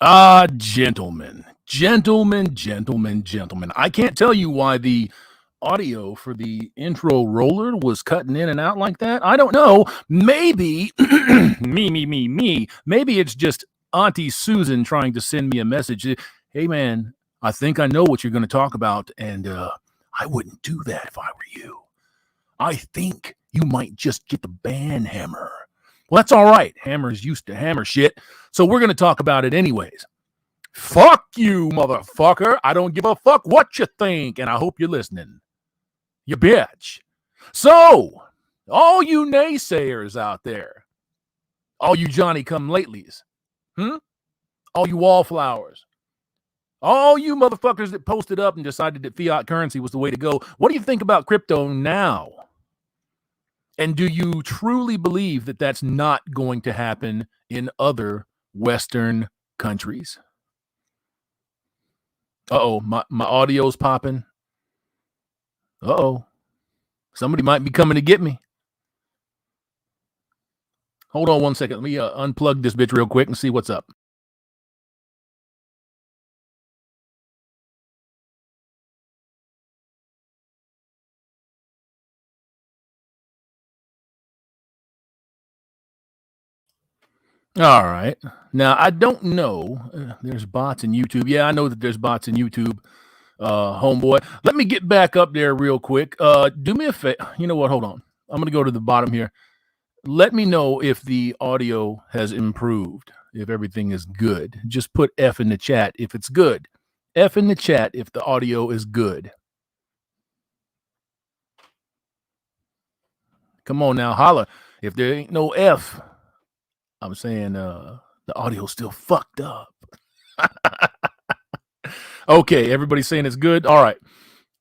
Gentlemen. I can't tell you why the audio for the intro roller was cutting in and out like that. I don't know. Maybe me. Maybe it's just Auntie Susan trying to send me a message. Hey man, I think I know what you're going to talk about, and I wouldn't do that if I were you. I think you might just get the ban hammer. Well, that's all right. Hammer's used to hammer shit, so we're going to talk about it anyways. Fuck you, motherfucker. I don't give a fuck what you think, and I hope you're listening. You bitch. So, all you naysayers out there, all you Johnny-come-latelys, all you wallflowers, all you motherfuckers that posted up and decided that fiat currency was the way to go, what do you think about crypto now? And do you truly believe that that's not going to happen in other Western countries? Uh-oh, my audio's popping. Uh-oh. Somebody might be coming to get me. Hold on one second. Let me unplug this bitch real quick and see what's up. All right. Now, I don't know. There's bots in YouTube. Yeah, I know that there's bots in YouTube, homeboy. Let me get back up there real quick. Do me a favor. You know what? Hold on. I'm going to go to the bottom here. Let me know if the audio has improved, if everything is good. Just put F in the chat if it's good. F in the chat if the audio is good. Come on now, holla. If there ain't no F, I'm saying the audio's still fucked up. Okay, everybody's saying it's good. All right.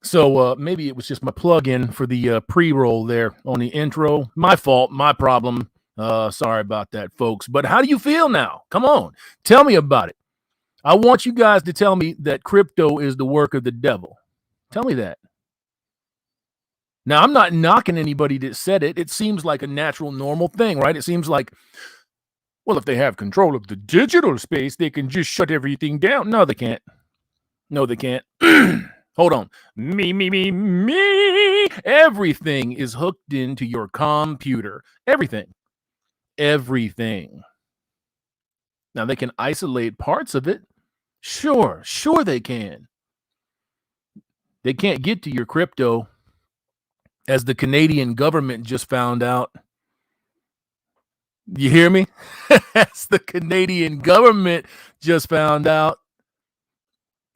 So maybe it was just my plug-in for the pre-roll there on the intro. My fault, my problem. Sorry about that, folks. But how do you feel now? Come on, tell me about it. I want you guys to tell me that crypto is the work of the devil. Tell me that. Now, I'm not knocking anybody that said it. It seems like a natural, normal thing, right? It seems like, well, if they have control of the digital space, they can just shut everything down. No, they can't. No, they can't. Hold on. Me. Everything is hooked into your computer. Everything. Now, they can isolate parts of it. Sure they can. They can't get to your crypto, as the Canadian government just found out. You hear me? As the Canadian government just found out.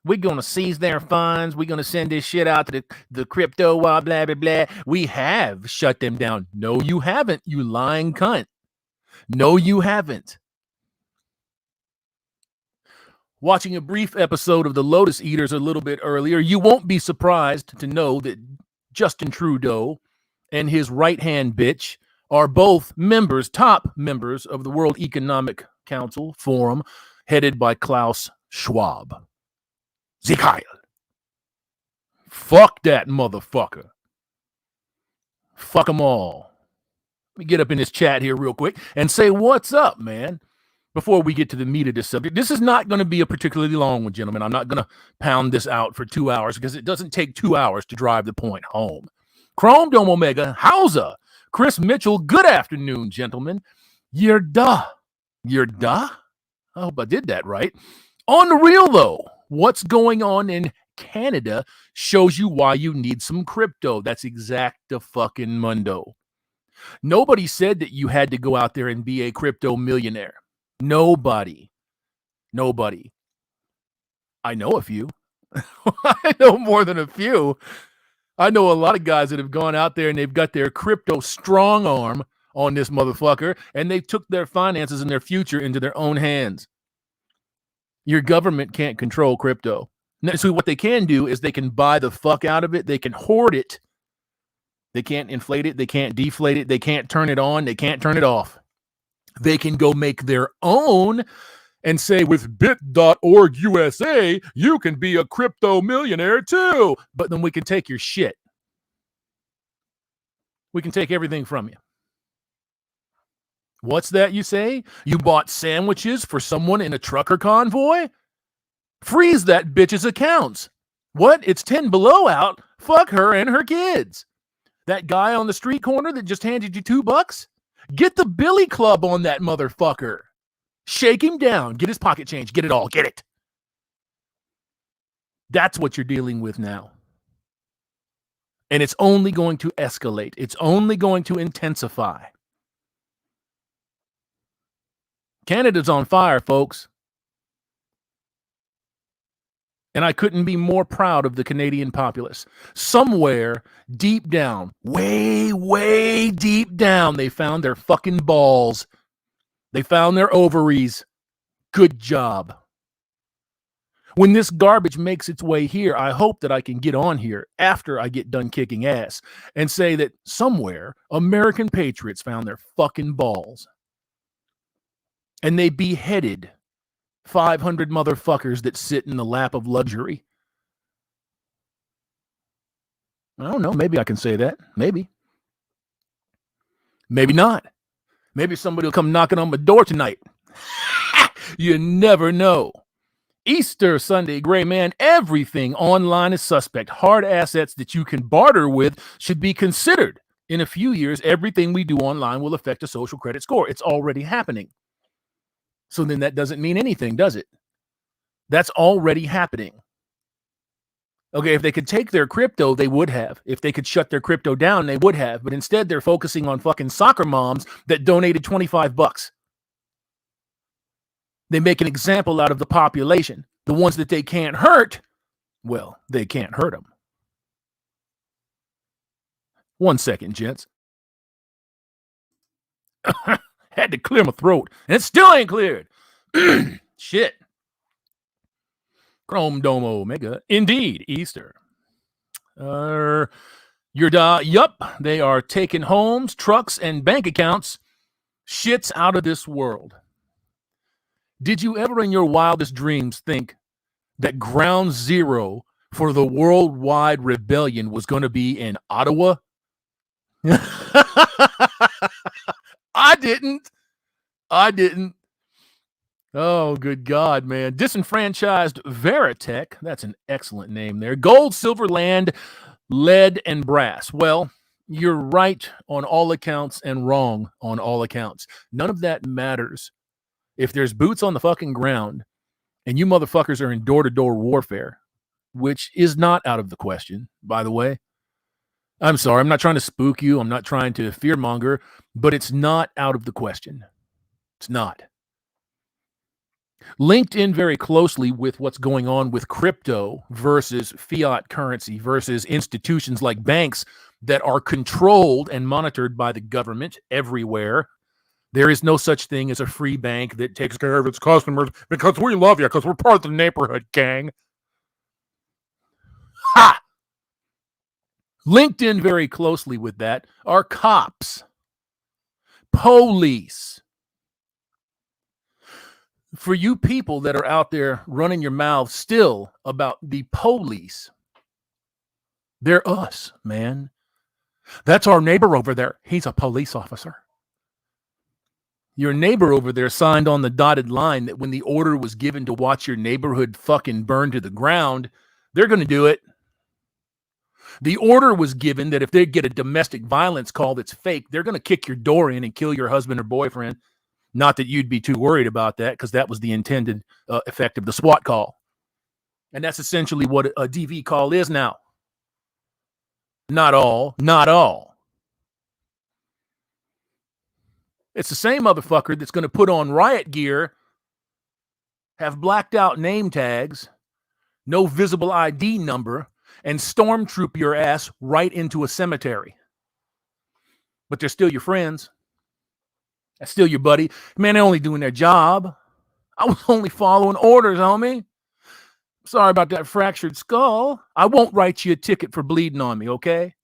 We're going to seize their funds. We're going to send this shit out to the crypto, blah, blah, blah. We have shut them down. No, you haven't, you lying cunt. No, you haven't. Watching a brief episode of the Lotus Eaters a little bit earlier, you won't be surprised to know that Justin Trudeau and his right-hand bitch are both top members of the World Economic Council Forum, headed by Klaus Schwab. Sieg Heil. Fuck that motherfucker. Fuck them all. Let me get up in this chat here real quick and say what's up, man, before we get to the meat of this subject. This is not going to be a particularly long one, gentlemen. I'm not going to pound this out for 2 hours because it doesn't take 2 hours to drive the point home. Chrome Dome Omega, Hausa, Chris Mitchell, good afternoon, gentlemen. Yerda. I hope I did that right. On the real, though, what's going on in Canada shows you why you need some crypto. That's exact fucking mundo. Nobody said that you had to go out there and be a crypto millionaire. Nobody. I know a few. I know more than a few. I know a lot of guys that have gone out there and they've got their crypto strong arm on this motherfucker, and they took their finances and their future into their own hands. Your government can't control crypto. So what they can do is they can buy the fuck out of it. They can hoard it. They can't inflate it. They can't deflate it. They can't turn it on. They can't turn it off. They can go make their own and say, with bit.org USA, you can be a crypto millionaire too. But then we can take your shit. We can take everything from you. What's that you say? You bought sandwiches for someone in a trucker convoy? Freeze that bitch's accounts. What? It's 10 below out? Fuck her and her kids. That guy on the street corner that just handed you $2? Get the billy club on that motherfucker. Shake him down. Get his pocket change. Get it all. Get it. That's what you're dealing with now. And it's only going to escalate. It's only going to intensify. Canada's on fire, folks. And I couldn't be more proud of the Canadian populace. Somewhere deep down, way, way deep down, they found their fucking balls. They found their ovaries. Good job. When this garbage makes its way here, I hope that I can get on here after I get done kicking ass and say that somewhere American patriots found their fucking balls. And they beheaded 500 motherfuckers that sit in the lap of luxury. I don't know. Maybe I can say that. Maybe. Maybe not. Maybe somebody will come knocking on my door tonight. You never know. Easter Sunday, gray man, everything online is suspect. Hard assets that you can barter with should be considered. In a few years, everything we do online will affect a social credit score. It's already happening. So then that doesn't mean anything, does it? That's already happening. Okay, if they could take their crypto, they would have. If they could shut their crypto down, they would have. But instead, they're focusing on fucking soccer moms that donated $25. They make an example out of the population. The ones that they can't hurt, well, they can't hurt them. 1 second, gents. Had to clear my throat, and it still ain't cleared. Shit. Chrome Dome Omega. Indeed, Easter. Yup, they are taking homes, trucks, and bank accounts. Shit's out of this world. Did you ever in your wildest dreams think that ground zero for the worldwide rebellion was going to be in Ottawa? I didn't. Oh, good God, man. Disenfranchised Veritech. That's an excellent name there. Gold, silver, land, lead, and brass. Well, you're right on all accounts and wrong on all accounts. None of that matters. If there's boots on the fucking ground and you motherfuckers are in door-to-door warfare, which is not out of the question, by the way. I'm sorry, I'm not trying to spook you. I'm not trying to fearmonger, but it's not out of the question. It's not. Linked in very closely with what's going on with crypto versus fiat currency versus institutions like banks that are controlled and monitored by the government everywhere. There is no such thing as a free bank that takes care of its customers because we love you, because we're part of the neighborhood, gang. Ha! Linked in very closely with that are cops, police. For you people that are out there running your mouths still about the police, they're us, man. That's our neighbor over there. He's a police officer. Your neighbor over there signed on the dotted line that when the order was given to watch your neighborhood fucking burn to the ground, they're going to do it. The order was given that if they get a domestic violence call that's fake, they're going to kick your door in and kill your husband or boyfriend. Not that you'd be too worried about that, because that was the intended effect of the SWAT call. And that's essentially what a DV call is now. Not all. It's the same motherfucker that's going to put on riot gear, have blacked out name tags, no visible ID number, and stormtroop your ass right into a cemetery. But they're still your friends. That's still your buddy. Man, they're only doing their job. I was only following orders, homie. Sorry about that fractured skull. I won't write you a ticket for bleeding on me, okay?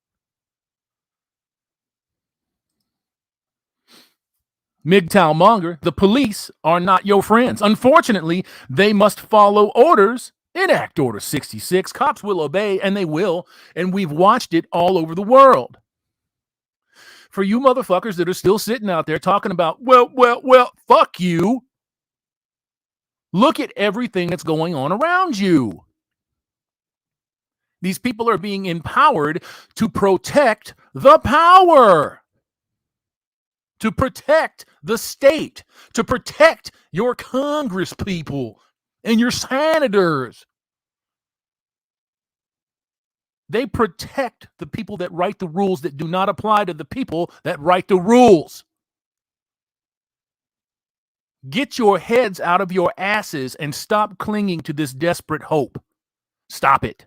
MGTOW monger, the police are not your friends. Unfortunately, they must follow orders. Enact Order 66. Cops will obey, and they will. And we've watched it all over the world. for you motherfuckers that are still sitting out there talking about, well, fuck you. Look at everything that's going on around you. These people are being empowered to protect the power, to protect the state, to protect your Congress people and your senators. They protect the people that write the rules that do not apply to the people that write the rules. Get your heads out of your asses and stop clinging to this desperate hope. Stop it.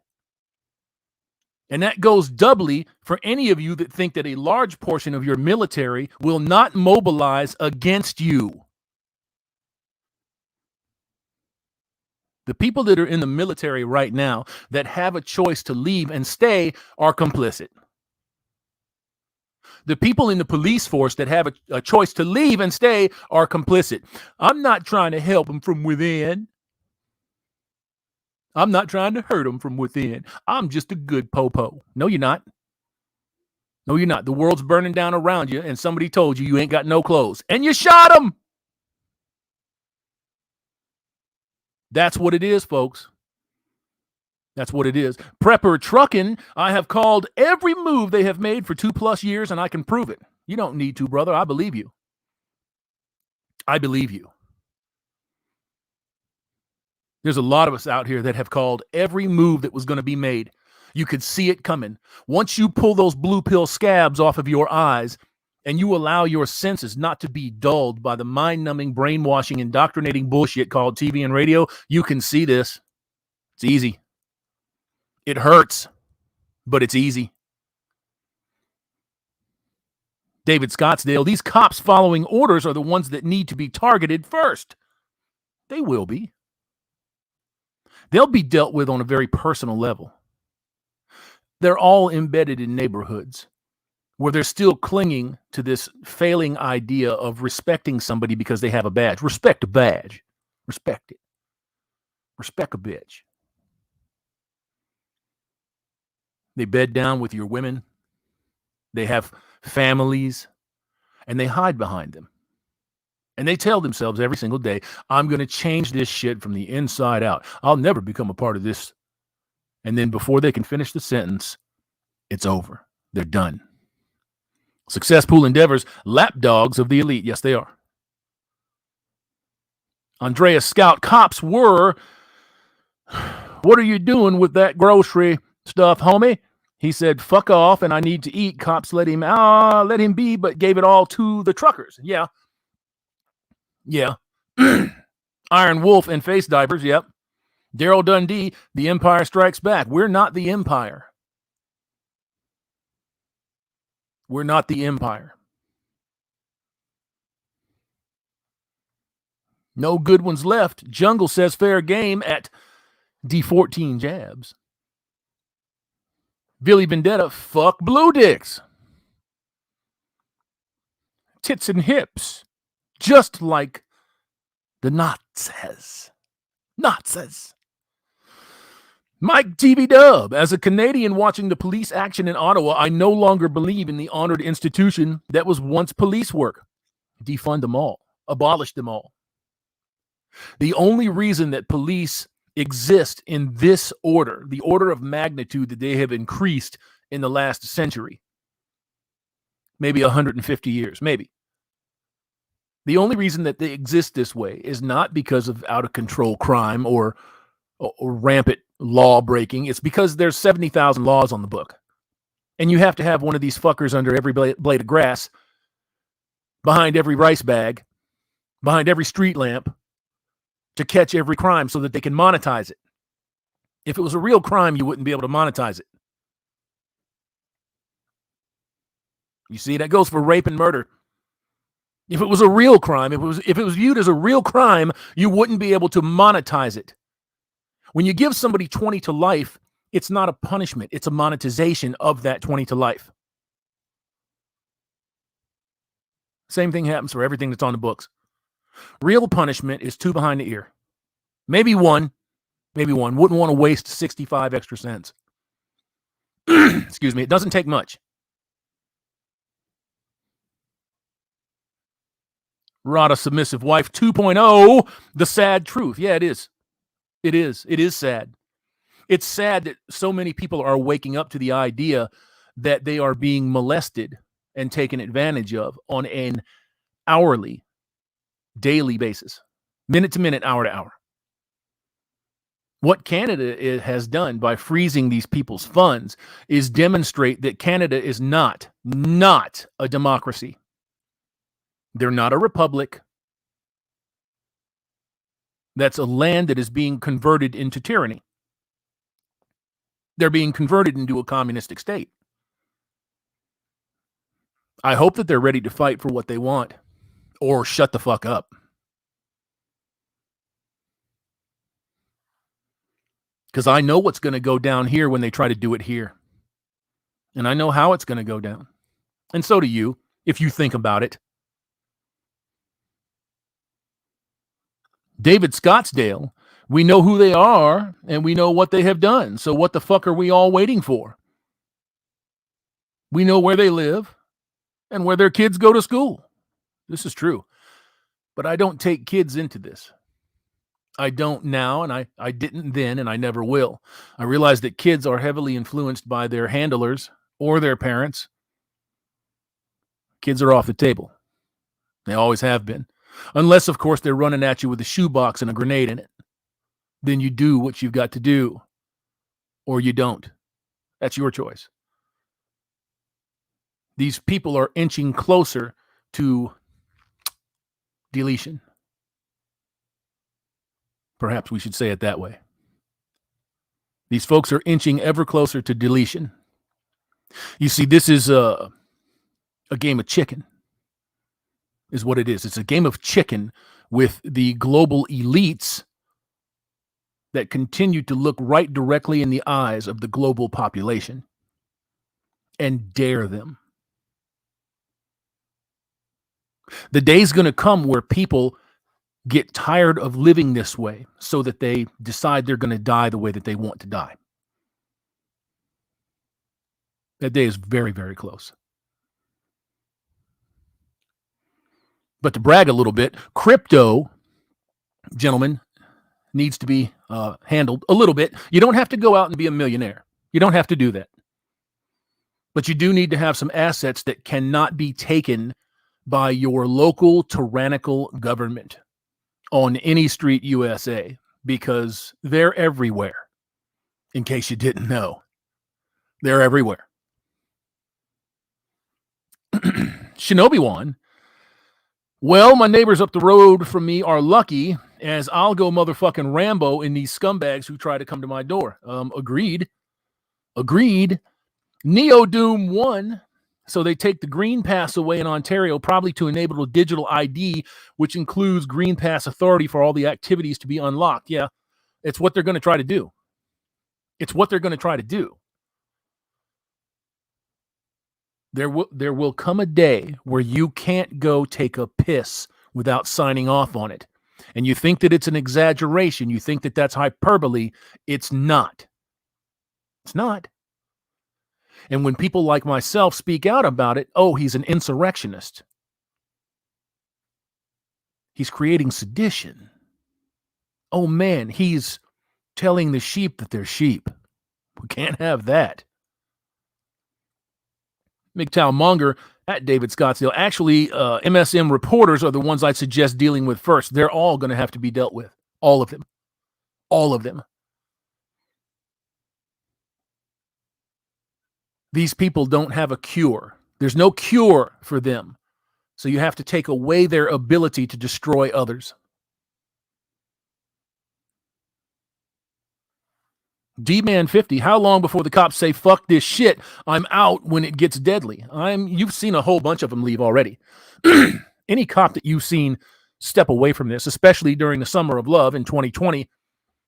And that goes doubly for any of you that think that a large portion of your military will not mobilize against you. The people that are in the military right now that have a choice to leave and stay are complicit. The people in the police force that have a choice to leave and stay are complicit. I'm not trying to help them from within. I'm not trying to hurt them from within. I'm just a good popo. No, you're not. No, you're not. The world's burning down around you, and somebody told you ain't got no clothes, and you shot them. That's what it is, folks. That's what it is. Prepper Trucking, I have called every move they have made for 2+ years, and I can prove it. You don't need to, brother. I believe you. I believe you. There's a lot of us out here that have called every move that was going to be made. You could see it coming. Once you pull those blue pill scabs off of your eyes and you allow your senses not to be dulled by the mind-numbing, brainwashing, indoctrinating bullshit called TV and radio, you can see this. It's easy. It hurts, but it's easy. David Scottsdale, these cops following orders are the ones that need to be targeted first. They will be. They'll be dealt with on a very personal level. They're all embedded in neighborhoods where they're still clinging to this failing idea of respecting somebody because they have a badge. Respect a badge. Respect it. Respect a bitch. They bed down with your women. They have families, and they hide behind them. And they tell themselves every single day, I'm going to change this shit from the inside out. I'll never become a part of this. And then before they can finish the sentence, it's over. They're done. Success Pool Endeavors, lapdogs of the elite. Yes, they are. Andreas Scout, cops were, what are you doing with that grocery stuff, homie? He said, fuck off, and I need to eat. Cops let him be, but gave it all to the truckers. Yeah. Iron Wolf and Face Divers, yep. Daryl Dundee, The Empire Strikes Back. We're not the Empire. We're not the Empire. No good ones left. Jungle says fair game at D14 Jabs. Billy Vendetta, fuck blue dicks. Tits and hips. Just like the Nazis. Nazis. Mike TV Dub, as a Canadian watching the police action in Ottawa, I no longer believe in the honored institution that was once police work. Defund them all. Abolish them all. The only reason that police exist in this order, the order of magnitude that they have increased in the last century, maybe 150 years, maybe. The only reason that they exist this way is not because of out-of-control crime or rampant law breaking. It's because there's 70,000 laws on the book. And you have to have one of these fuckers under every blade of grass, behind every rice bag, behind every street lamp, to catch every crime so that they can monetize it. If it was a real crime, you wouldn't be able to monetize it. You see, that goes for rape and murder. If it was a real crime, if it was viewed as a real crime, you wouldn't be able to monetize it. When you give somebody 20 to life, it's not a punishment. It's a monetization of that 20 to life. Same thing happens for everything that's on the books. Real punishment is 2 behind the ear. Maybe one. Wouldn't want to waste 65 extra cents. Excuse me. It doesn't take much. Rada Submissive Wife 2.0, the sad truth. Yeah, it is. It is. It is sad. It's sad that so many people are waking up to the idea that they are being molested and taken advantage of on an hourly, daily basis, minute to minute, hour to hour. What Canada has done by freezing these people's funds is demonstrate that Canada is not a democracy. They're not a republic. That's a land that is being converted into tyranny. They're being converted into a communistic state. I hope that they're ready to fight for what they want or shut the fuck up. Because I know what's going to go down here when they try to do it here. And I know how it's going to go down. And so do you, if you think about it. David Scottsdale, we know who they are and we know what they have done. So what the fuck are we all waiting for? We know where they live and where their kids go to school. This is true. But I don't take kids into this. I don't now, and I didn't then, and I never will. I realize that kids are heavily influenced by their handlers or their parents. Kids are off the table. They always have been. Unless, of course, they're running at you with a shoebox and a grenade in it. Then you do what you've got to do, or you don't. That's your choice. These people are inching closer to deletion. Perhaps we should say it that way. These folks are inching ever closer to deletion. You see, this is a game of chicken, is what it is. It's a game of chicken with the global elites that continue to look right directly in the eyes of the global population and dare them. The day's going to come where people get tired of living this way so that they decide they're going to die the way that they want to die. That day is very, very close. But to brag a little bit, crypto, gentlemen, needs to be handled a little bit. You don't have to go out and be a millionaire. You don't have to do that. But you do need to have some assets that cannot be taken by your local tyrannical government on any street USA, because they're everywhere. In case you didn't know, they're everywhere. Shinobi-wan, well, my neighbors up the road from me are lucky, as I'll go motherfucking Rambo in these scumbags who try to come to my door. Agreed. Neo Doom 1. So they take the Green Pass away in Ontario, probably to enable a digital ID, which includes Green Pass authority for all the activities to be unlocked. Yeah, it's what they're going to try to do. There will come a day where you can't go take a piss without signing off on it. And you think that it's an exaggeration. You think that that's hyperbole. It's not. It's not. And when people like myself speak out about it, oh, he's an insurrectionist. He's creating sedition. Oh, man, he's telling the sheep that they're sheep. We can't have that. MGTOW Monger at David Scottsdale. Actually, MSM reporters are the ones I'd suggest dealing with first. They're all going to have to be dealt with. All of them. All of them. These people don't have a cure. There's no cure for them. So you have to take away their ability to destroy others. D-Man 50, how long before the cops say, fuck this shit, I'm out when it gets deadly? You've seen a whole bunch of them leave already. Any cop that you've seen step away from this, especially during the Summer of Love in 2020,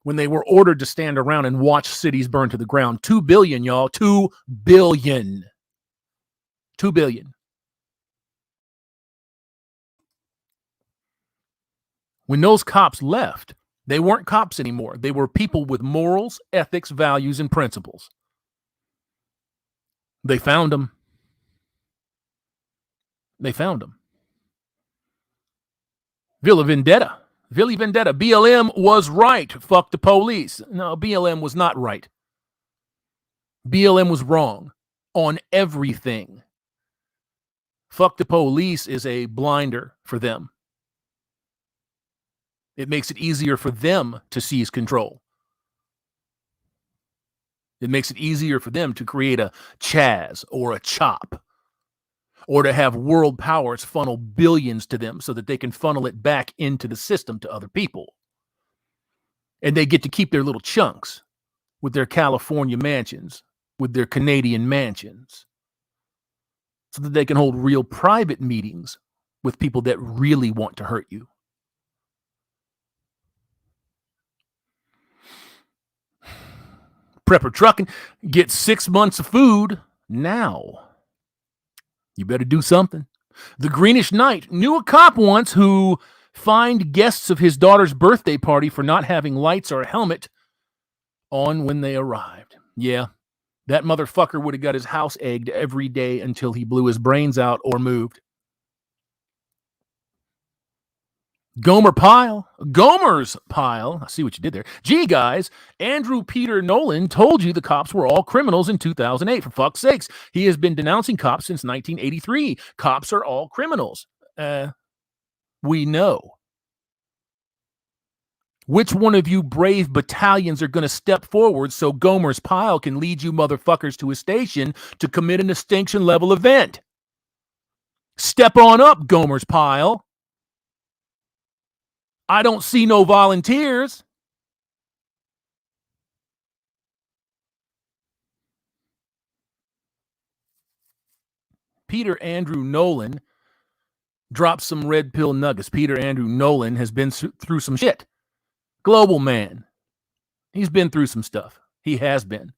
when they were ordered to stand around and watch cities burn to the ground. 2 billion, y'all. 2 billion. 2 billion. When those cops left, they weren't cops anymore. They were people with morals, ethics, values, and principles. They found them. They found them. Villa Vendetta. Villa Vendetta. BLM was right. Fuck the police. No, BLM was not right. BLM was wrong on everything. Fuck the police is a blinder for them. It makes it easier for them to seize control. It makes it easier for them to create a Chaz or a Chop, or to have world powers funnel billions to them so that they can funnel it back into the system to other people. And they get to keep their little chunks with their California mansions, with their Canadian mansions, so that they can hold real private meetings with people that really want to hurt you. Prepper Trucking gets 6 months of food now. You better do something. The Greenish Knight knew a cop once who fined guests of his daughter's birthday party for not having lights or a helmet on when they arrived. Yeah, that motherfucker would have got his house egged every day until he blew his brains out or moved. Gomer's Pile. I see what you did there. Gee, guys, Andrew Peter Nolan told you the cops were all criminals in 2008. For fuck's sakes, he has been denouncing cops since 1983. Cops are all criminals. We know. Which one of you brave battalions are going to step forward so Gomer's Pile can lead you motherfuckers to a station to commit an extinction level event? Step on up, Gomer's Pile. I don't see no volunteers. Peter Andrew Nolan dropped some red pill nuggets. Peter Andrew Nolan has been through some shit. Global man. He's been through some stuff. He has been.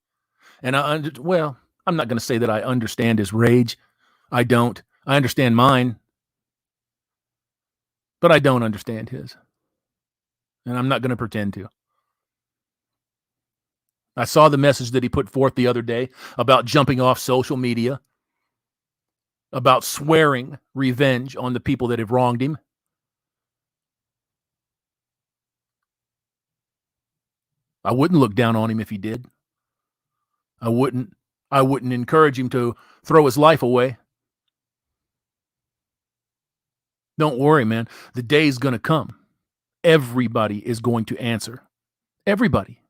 And I'm not going to say that I understand his rage. I don't. I understand mine. But I don't understand his. And I'm not going to pretend to. I saw the message that he put forth the other day about jumping off social media, about swearing revenge on the people that have wronged him. I wouldn't look down on him if he did. I wouldn't encourage him to throw his life away. Don't worry, man. The day's going to come. Everybody is going to answer. Everybody.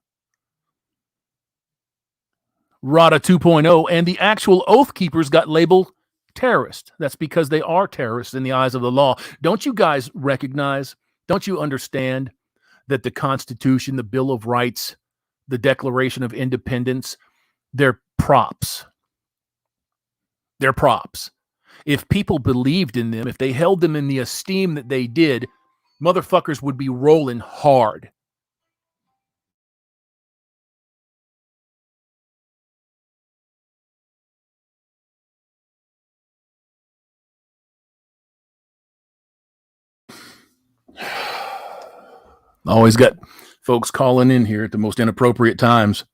Rada 2.0 and the actual Oath Keepers got labeled terrorist. That's because they are terrorists in the eyes of the law. Don't you guys recognize, don't you understand that the Constitution, the Bill of Rights, the Declaration of Independence, they're props. They're props. If people believed in them, if they held them in the esteem that they did, motherfuckers would be rolling hard. Always got folks calling in here at the most inappropriate times.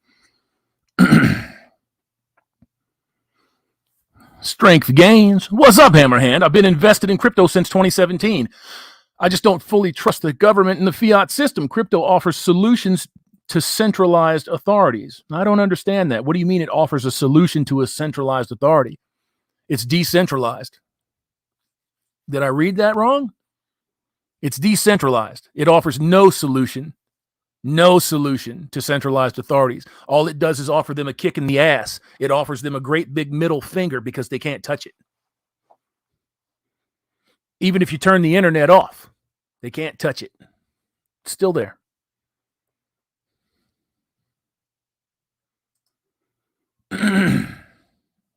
Strength gains. What's up, Hammerhand? I've been invested in crypto since 2017. I just don't fully trust the government and the fiat system. Crypto offers solutions to centralized authorities. I don't understand that. What do you mean it offers a solution to a centralized authority? It's decentralized. Did I read that wrong? It's decentralized. It offers no solution to centralized authorities. All it does is offer them a kick in the ass. It offers them a great big middle finger because they can't touch it. Even if you turn the internet off, they can't touch it. It's still there.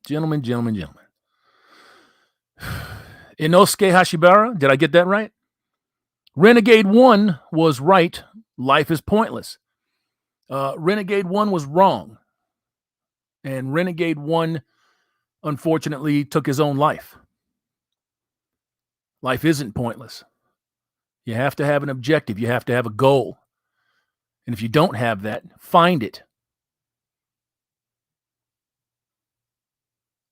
Gentlemen. Inosuke Hashibara, did I get that right? Renegade 1 was right. Life is pointless. Renegade 1 was wrong. And Renegade 1, unfortunately, took his own life. Life isn't pointless. You have to have an objective. You have to have a goal. And if you don't have that, find it.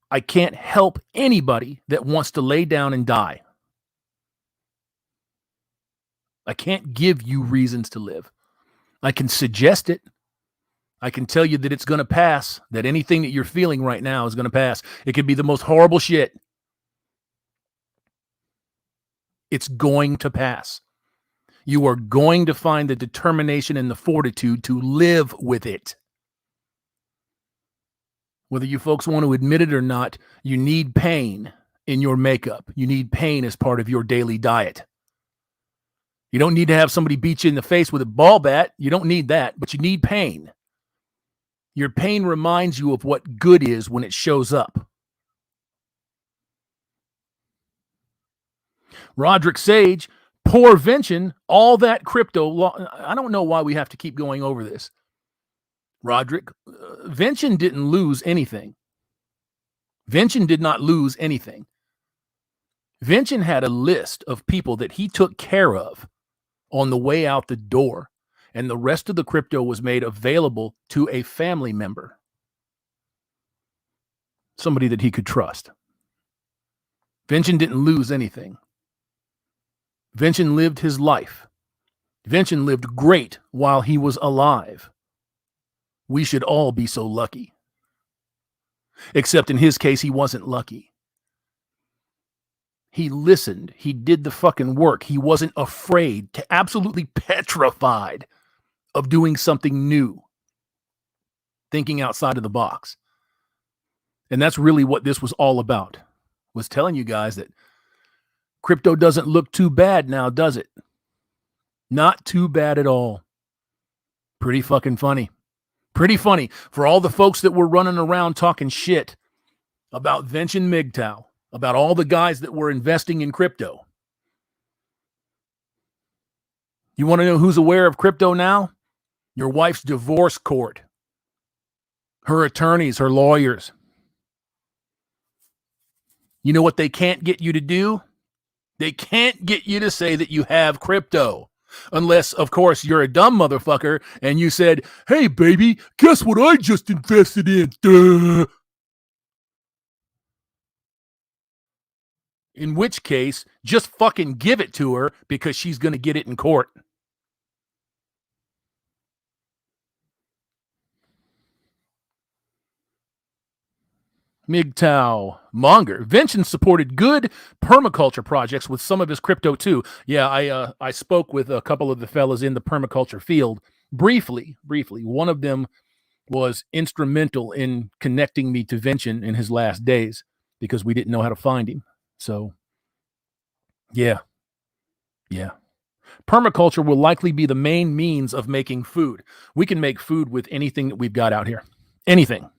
I can't help anybody that wants to lay down and die. I can't give you reasons to live. I can suggest it. I can tell you that it's going to pass, that anything that you're feeling right now is going to pass. It could be the most horrible shit. It's going to pass. You are going to find the determination and the fortitude to live with it. Whether you folks want to admit it or not, you need pain in your makeup. You need pain as part of your daily diet. You don't need to have somebody beat you in the face with a ball bat. You don't need that, but you need pain. Your pain reminds you of what good is when it shows up. Roderick Sage, poor Vention, all that crypto. I don't know why we have to keep going over this. Roderick, Vention didn't lose anything. Vention did not lose anything. Vention had a list of people that he took care of on the way out the door, and the rest of the crypto was made available to a family member, somebody that he could trust. Vention didn't lose anything. Vention lived his life. Vention lived great while he was alive. We should all be so lucky. Except in his case, he wasn't lucky. He listened. He did the fucking work. He wasn't afraid, absolutely petrified of doing something new, thinking outside of the box. And that's really what this was all about, was telling you guys that crypto doesn't look too bad now, does it? Not too bad at all. Pretty fucking funny. Pretty funny for all the folks that were running around talking shit about Vention MGTOW, about all the guys that were investing in crypto. You want to know who's aware of crypto now? Your wife's divorce court, her attorneys, her lawyers. You know what they can't get you to do? They can't get you to say that you have crypto. Unless, of course, you're a dumb motherfucker and you said, hey, baby, guess what I just invested in? Duh. In which case, just fucking give it to her because she's going to get it in court. MGTOW Monger. Vention supported good permaculture projects with some of his crypto too. Yeah, I spoke with a couple of the fellas in the permaculture field briefly. One of them was instrumental in connecting me to Vention in his last days because we didn't know how to find him. So, yeah. Permaculture will likely be the main means of making food. We can make food with anything that we've got out here. Anything.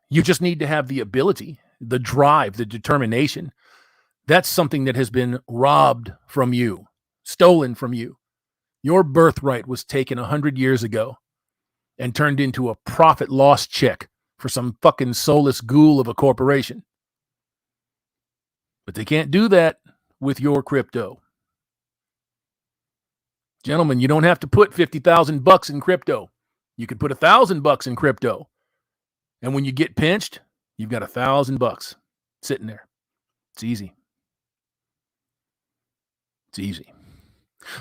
You just need to have the ability, the drive, the determination. That's something that has been robbed from you, stolen from you. Your birthright was taken 100 years ago and turned into a profit loss check for some fucking soulless ghoul of a corporation. But they can't do that with your crypto. Gentlemen, you don't have to put $50,000 in crypto. You could put $1,000 in crypto. And when you get pinched, you've got $1,000 sitting there. It's easy.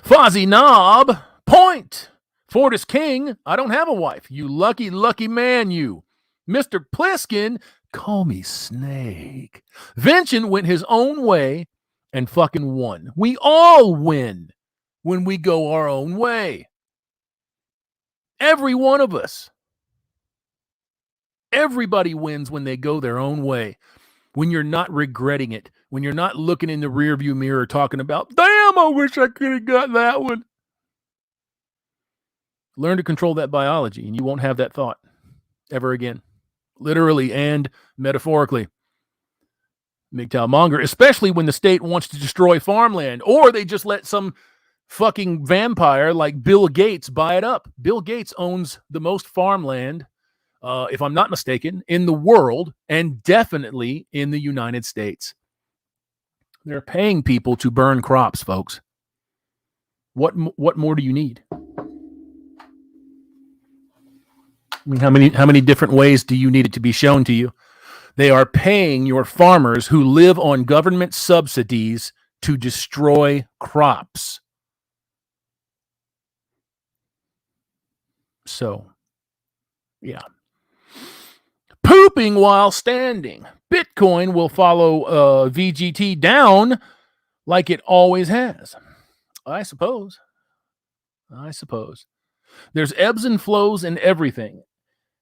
Fozzie Knob, point. Fortis King, I don't have a wife. You lucky, lucky man, you. Mr. Pliskin, call me Snake. Vention went his own way and fucking won. We all win when we go our own way. Every one of us. Everybody wins when they go their own way. When you're not regretting it. When you're not looking in the rearview mirror talking about, damn, I wish I could have got that one. Learn to control that biology and you won't have that thought ever again. Literally and metaphorically. MGTOW Monger, especially when the state wants to destroy farmland or they just let some fucking vampire like Bill Gates buy it up. Bill Gates owns the most farmland, if I'm not mistaken, in the world and definitely in the United States. They're paying people to burn crops, folks. What more do you need? I mean, how many different ways do you need it to be shown to you? They are paying your farmers who live on government subsidies to destroy crops. So, yeah. Pooping while standing. Bitcoin will follow VGT down like it always has. I suppose. There's ebbs and flows in everything.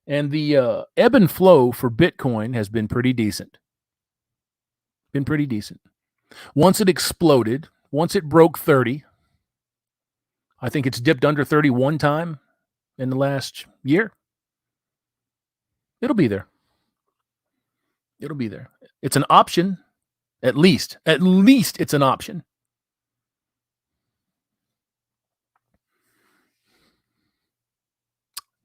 And the ebb and flow for Bitcoin has been pretty decent. Once it exploded, once it broke 30, I think it's dipped under 30 one time in the last year. It'll be there. It's an option. At least it's an option.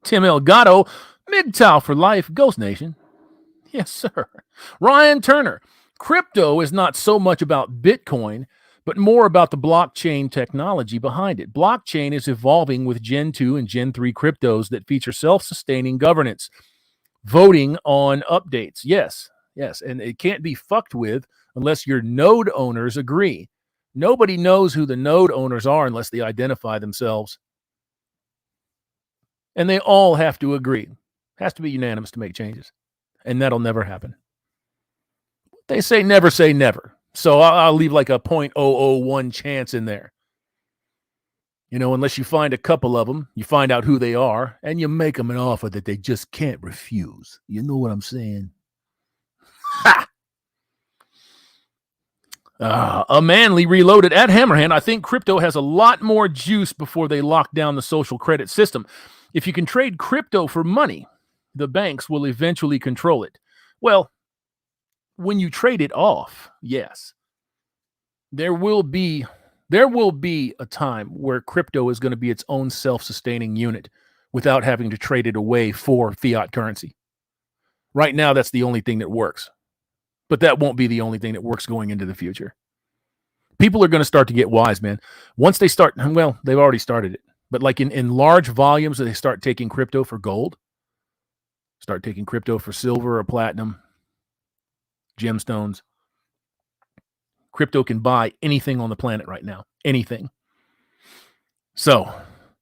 Tim Elgato, MGTOW for life, Ghost Nation. Yes, sir. Ryan Turner, crypto is not so much about Bitcoin, but more about the blockchain technology behind it. Blockchain is evolving with Gen 2 and Gen 3 cryptos that feature self-sustaining governance, voting on updates. Yes, and it can't be fucked with unless your node owners agree. Nobody knows who the node owners are unless they identify themselves. And they all have to agree. Has to be unanimous to make changes. And that'll never happen. They say never. So I'll leave like a 0.001 chance in there. Unless you find a couple of them, you find out who they are, and you make them an offer that they just can't refuse. You know what I'm saying? Ha! A Manly Reloaded at Hammerhand. I think crypto has a lot more juice before they lock down the social credit system. If you can trade crypto for money, the banks will eventually control it. Well, when you trade it off, yes. There will be a time where crypto is going to be its own self-sustaining unit without having to trade it away for fiat currency. Right now, that's the only thing that works. But that won't be the only thing that works going into the future. People are going to start to get wise, man. Once they start, well, they've already started it. But like in large volumes, they start taking crypto for gold, start taking crypto for silver or platinum, gemstones. Crypto can buy anything on the planet right now. Anything. So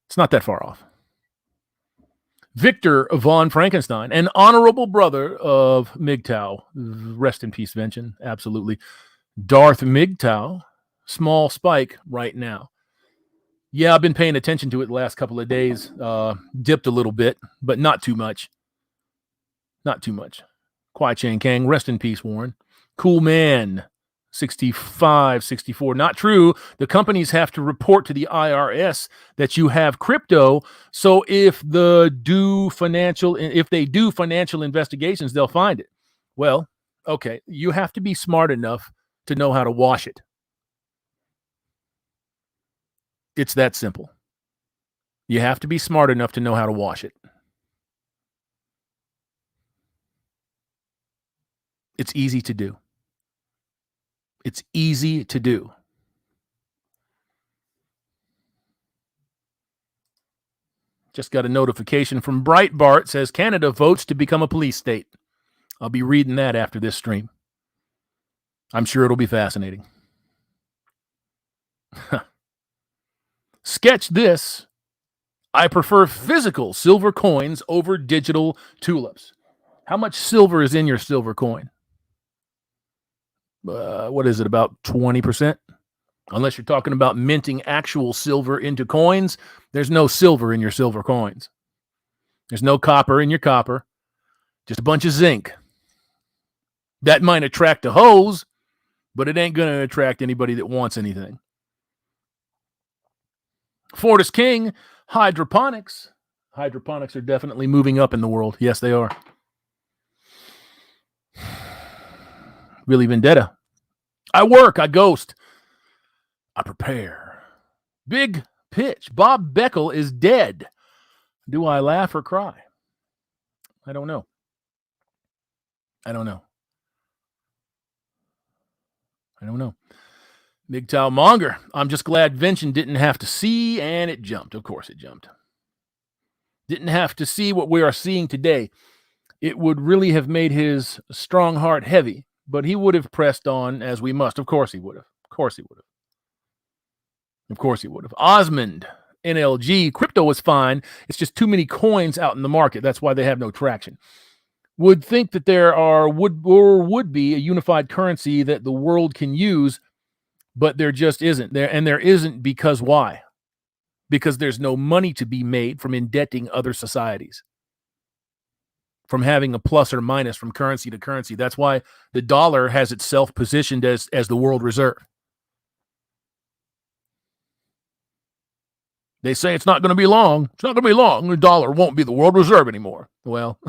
it's not that far off. Victor von Frankenstein, an honorable brother of MGTOW. Rest in peace, Vention. Absolutely. Darth MGTOW. Small spike right now. Yeah, I've been paying attention to it the last couple of days. Dipped a little bit, but not too much. Kwai Chang Kang. Rest in peace, Warren. Cool man. 65, 64. Not true. The companies have to report to the IRS that you have crypto. So if they do financial investigations, they'll find it. Well, okay. You have to be smart enough to know how to wash it. It's that simple. You have to be smart enough to know how to wash it. It's easy to do. Just got a notification from Breitbart. Says Canada votes to become a police state. I'll be reading that after this stream. I'm sure it'll be fascinating. Sketch this. I prefer physical silver coins over digital tulips. How much silver is in your silver coin? What is it, about 20%? Unless you're talking about minting actual silver into coins, there's no silver in your silver coins. There's no copper in your copper. Just a bunch of zinc. That might attract a hose, but it ain't going to attract anybody that wants anything. Fortis King, hydroponics. Hydroponics are definitely moving up in the world. Yes, they are. Billy Vendetta. I work, I ghost, I prepare. Big pitch. Bob Beckel is dead. Do I laugh or cry? I don't know. MGTOW Monger. I'm just glad Vention didn't have to see, and it jumped. Of course it jumped. Didn't have to see what we are seeing today. It would really have made his strong heart heavy, but he would have pressed on as we must. Of course he would have. Of course he would have. Osmond, NLG, crypto is fine. It's just too many coins out in the market. That's why they have no traction. Would think that there would be a unified currency that the world can use, but there just isn't. There isn't because why? Because there's no money to be made from indebting other societies, from having a plus or minus from currency to currency. That's why the dollar has itself positioned as the world reserve. They say it's not going to be long. It's not going to be long. The dollar won't be the world reserve anymore. Well,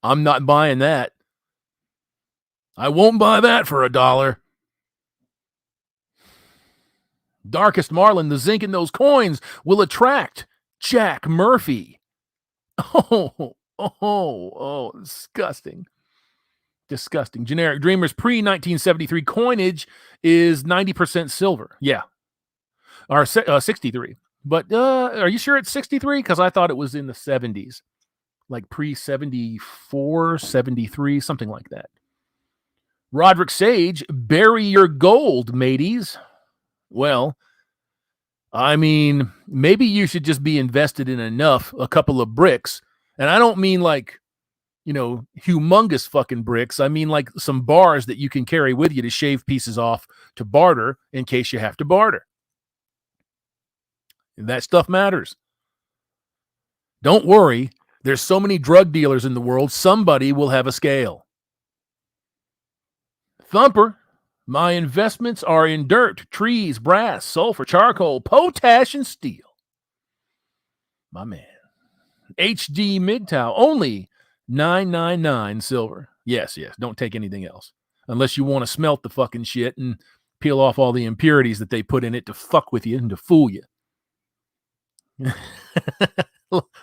I'm not buying that. I won't buy that for $1. Darkest Marlin, the zinc in those coins will attract Jack Murphy. Oh, disgusting. Disgusting. Generic Dreamers pre-1973 coinage is 90% silver. Yeah. Or 63. But are you sure it's 63? Because I thought it was in the 70s. Like pre-74, 73, something like that. Roderick Sage, bury your gold, mateys. Well, I mean, maybe you should just be invested in a couple of bricks. And I don't mean like, humongous fucking bricks. I mean like some bars that you can carry with you to shave pieces off to barter in case you have to barter. And that stuff matters. Don't worry. There's so many drug dealers in the world, somebody will have a scale. Thumper, my investments are in dirt, trees, brass, sulfur, charcoal, potash, and steel. My man. HD MGTOW, only $9.99 silver. Yes. Don't take anything else. Unless you want to smelt the fucking shit and peel off all the impurities that they put in it to fuck with you and to fool you.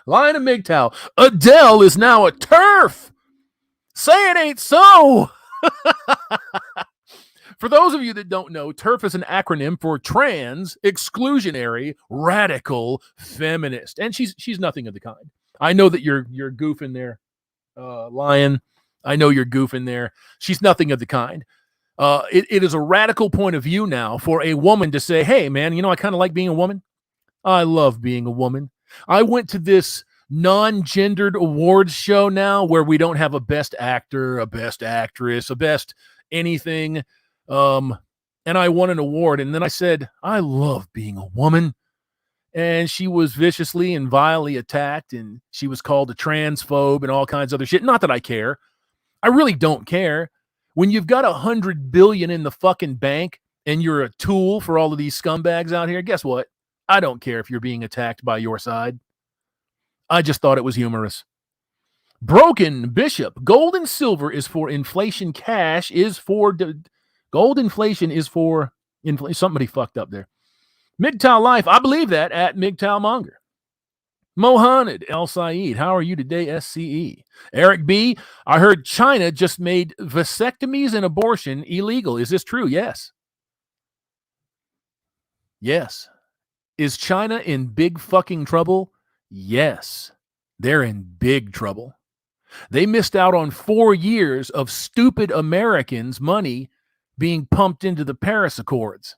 Lion of MGTOW. Adele is now a TERF. Say it ain't so. For those of you that don't know, TERF is an acronym for trans, exclusionary, radical, feminist. And she's nothing of the kind. I know that you're goofing there, Lion. I know you're goofing there. She's nothing of the kind. It is a radical point of view now for a woman to say, hey, man, I kind of like being a woman. I love being a woman. I went to this non-gendered awards show now where we don't have a best actor, a best actress, a best anything. And I won an award. And then I said, I love being a woman. And she was viciously and vilely attacked. And she was called a transphobe and all kinds of other shit. Not that I care. I really don't care. When you've got $100 billion in the fucking bank and you're a tool for all of these scumbags out here, guess what? I don't care if you're being attacked by your side. I just thought it was humorous. Broken Bishop. Gold and silver is for inflation. Cash is for... gold inflation is for... Somebody fucked up there. MGTOW Life. I believe that at MGTOW Monger. Mohamed El Saeed. How are you today, SCE? Eric B. I heard China just made vasectomies and abortion illegal. Is this true? Yes. Yes. Is China in big fucking trouble? Yes. They're in big trouble. They missed out on 4 years of stupid Americans' money being pumped into the Paris Accords.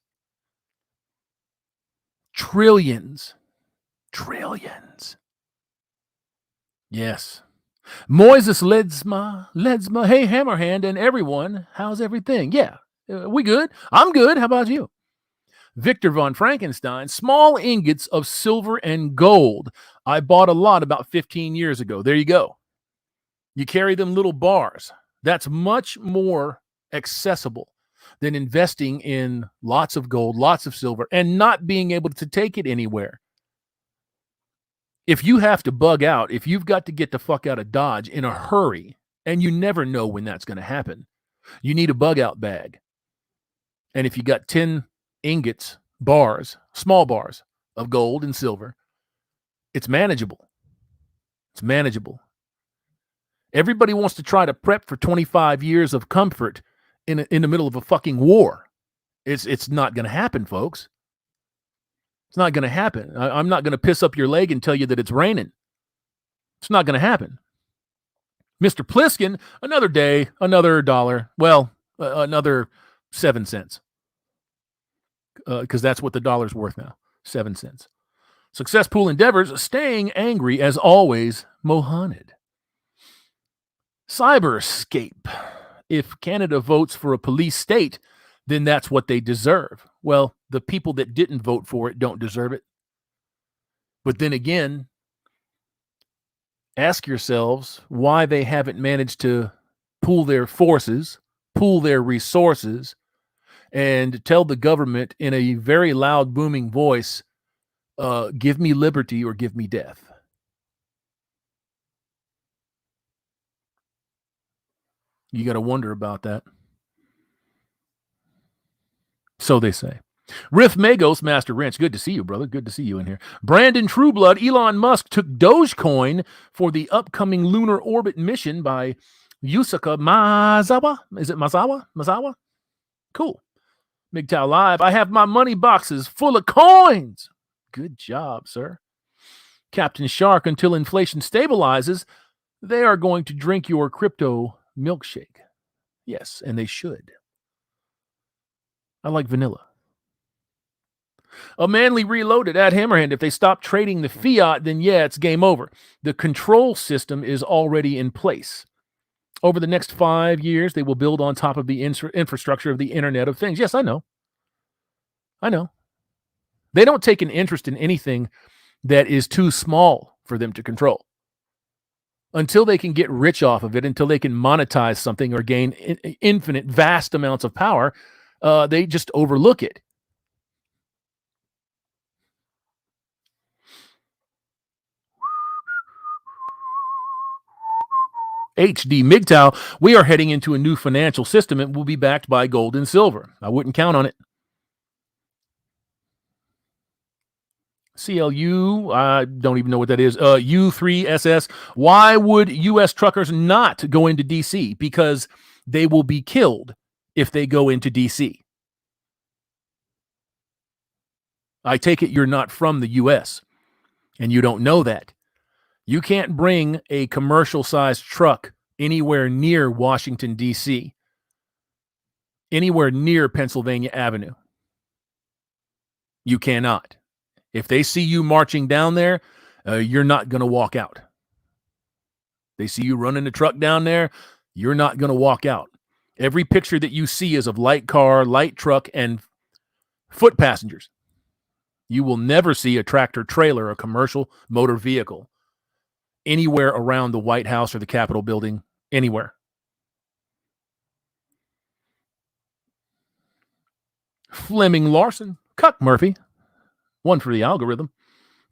Trillions. Yes. Moises Ledsma. Hey, Hammerhand and everyone. How's everything? Yeah. We good? I'm good. How about you? Victor von Frankenstein, small ingots of silver and gold. I bought a lot about 15 years ago. There you go. You carry them little bars. That's much more accessible than investing in lots of gold, lots of silver, and not being able to take it anywhere. If you have to bug out, if you've got to get the fuck out of Dodge in a hurry, and you never know when that's going to happen, you need a bug out bag. And if you got 10 ingots, bars, small bars of gold and silver, it's manageable. It's manageable. Everybody wants to try to prep for 25 years of comfort in the middle of a fucking war. It's not going to happen, folks. It's not going to happen. I'm not going to piss up your leg and tell you that it's raining. It's not going to happen. Mr. Pliskin, another day, another dollar. Well, another 7 cents. because that's what the dollar's worth now, 7 cents. Success Pool Endeavors, staying angry as always, Mohaned. Cyberscape. If Canada votes for a police state, then that's what they deserve. Well, the people that didn't vote for it don't deserve it. But then again, ask yourselves why they haven't managed to pool their forces, pool their resources, and tell the government in a very loud, booming voice, give me liberty or give me death. You got to wonder about that. So they say. Riff Magos, Master Wrench, good to see you, brother. Good to see you in here. Brandon Trueblood, Elon Musk took Dogecoin for the upcoming lunar orbit mission by Yusuke Maezawa. Is it Maezawa? Maezawa? Cool. MGTOW Live. I have my money boxes full of coins. Good job, sir. Captain Shark, until inflation stabilizes, they are going to drink your crypto milkshake. Yes, and they should. I like vanilla. A Manly Reloaded at Hammerhand. If they stop trading the fiat, then yeah, it's game over. The control system is already in place. Over the next 5 years, they will build on top of the infrastructure of the Internet of Things. Yes, I know. They don't take an interest in anything that is too small for them to control. Until they can get rich off of it, until they can monetize something or gain infinite, vast amounts of power, they just overlook it. HD MGTOW, we are heading into a new financial system and will be backed by gold and silver. I wouldn't count on it. CLU, I don't even know what that is. U3SS, why would U.S. truckers not go into D.C.? Because they will be killed if they go into D.C. I take it you're not from the U.S. and you don't know that. You can't bring a commercial-sized truck anywhere near Washington, D.C., anywhere near Pennsylvania Avenue. You cannot. If they see you marching down there, you're not going to walk out. They see you running the truck down there, you're not going to walk out. Every picture that you see is of light car, light truck, and foot passengers. You will never see a tractor trailer, a commercial motor vehicle, anywhere around the White House or the Capitol building, anywhere. Fleming Larson, Cuck Murphy, one for the algorithm.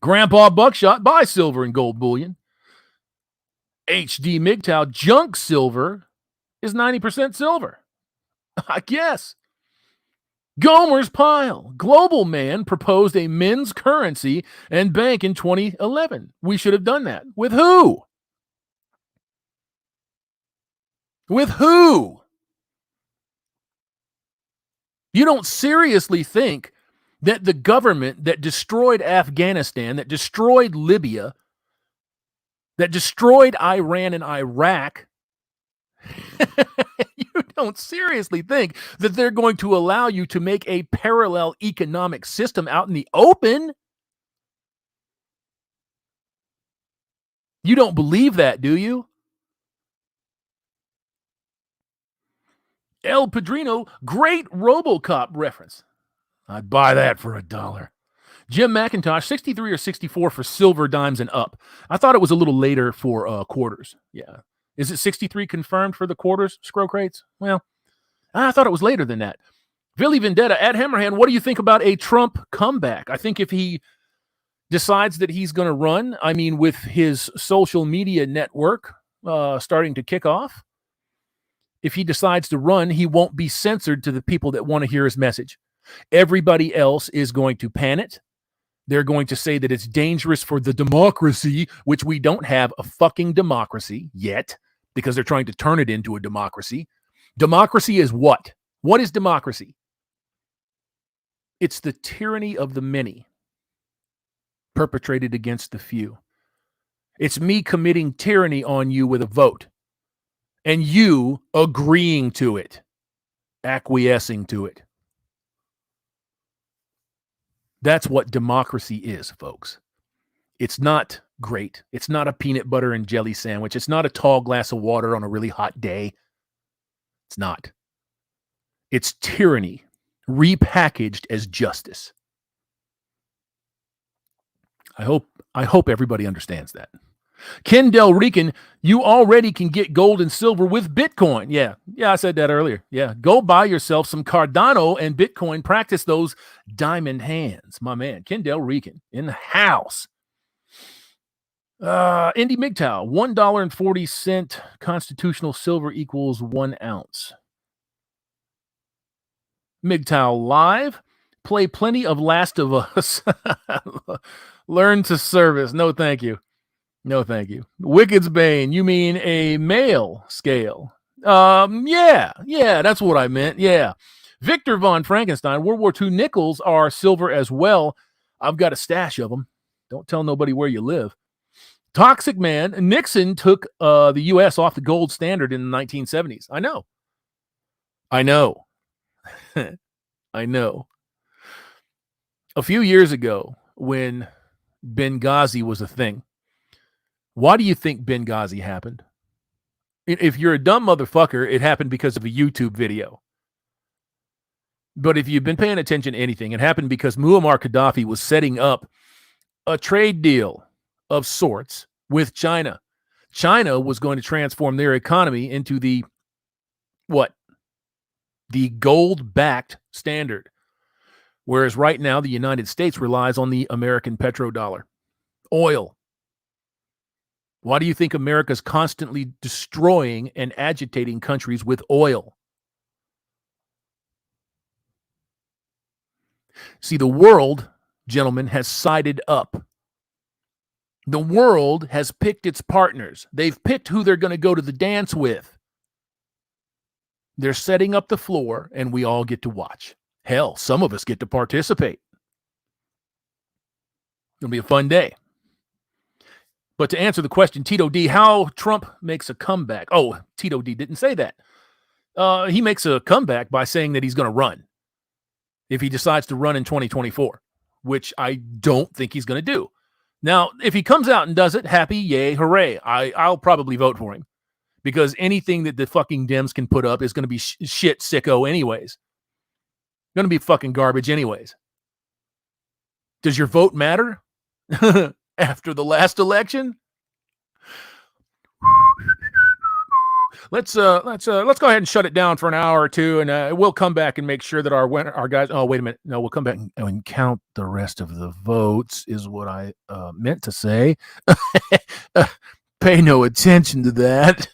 Grandpa Buckshot, buy silver and gold bullion. HD MGTOW, junk silver is 90% silver. I guess. Gomer's Pile, Global Man proposed a men's currency and bank in 2011. We should have done that. With who? With who? You don't seriously think that the government that destroyed Afghanistan, that destroyed Libya, that destroyed Iran and Iraq, you don't seriously think that they're going to allow you to make a parallel economic system out in the open? You don't believe that, do you? El Padrino, great RoboCop reference. I'd buy that for $1. Jim McIntosh, 63 or 64 for silver, dimes, and up. I thought it was a little later for quarters. Yeah. Is it 63 confirmed for the quarters, Scroll Crates? Well, I thought it was later than that. Billy Vendetta at Hammerhand, what do you think about a Trump comeback? I think if he decides that he's going to run, I mean, with his social media network starting to kick off, if he decides to run, he won't be censored to the people that want to hear his message. Everybody else is going to pan it. They're going to say that it's dangerous for the democracy, which we don't have a fucking democracy yet because they're trying to turn it into a democracy. Democracy is what? What is democracy? It's the tyranny of the many perpetrated against the few. It's me committing tyranny on you with a vote and you agreeing to it, acquiescing to it. That's what democracy is, folks. It's not great. It's not a peanut butter and jelly sandwich. It's not a tall glass of water on a really hot day. It's not. It's tyranny repackaged as justice. I hope everybody understands that. Ken Del Rican, you already can get gold and silver with Bitcoin. Yeah, I said that earlier. Yeah, go buy yourself some Cardano and Bitcoin. Practice those diamond hands. My man, Ken Del Rican in the house. Indy MGTOW, $1.40 constitutional silver equals 1 ounce. MGTOW live. Play plenty of Last of Us. Learn to service. No, thank you. No, thank you. Wicked's Bane, you mean a male scale? Yeah, that's what I meant. Yeah. Victor von Frankenstein, World War II nickels are silver as well. I've got a stash of them. Don't tell nobody where you live. Toxic Man, Nixon took the U.S. off the gold standard in the 1970s. I know. I know. A few years ago, when Benghazi was a thing, why do you think Benghazi happened? If you're a dumb motherfucker, it happened because of a YouTube video. But if you've been paying attention to anything, it happened because Muammar Gaddafi was setting up a trade deal of sorts with China. China was going to transform their economy into the gold-backed standard. Whereas right now, the United States relies on the American petrodollar. Oil. Why do you think America's constantly destroying and agitating countries with oil? See, the world, gentlemen, has sided up. The world has picked its partners. They've picked who they're going to go to the dance with. They're setting up the floor, and we all get to watch. Hell, some of us get to participate. It'll be a fun day. But to answer the question, Tito D, how Trump makes a comeback. Oh, Tito D didn't say that. He makes a comeback by saying that he's going to run if he decides to run in 2024, which I don't think he's going to do. Now, if he comes out and does it, happy, yay, hooray. I'll probably vote for him because anything that the fucking Dems can put up is going to be shit sicko anyways. Going to be fucking garbage anyways. Does your vote matter after the last election? Let's go ahead and shut it down for an hour or two, and we'll come back and make sure that our guys. Oh, wait a minute. No, we'll come back and count the rest of the votes. Is what I meant to say. Pay no attention to that.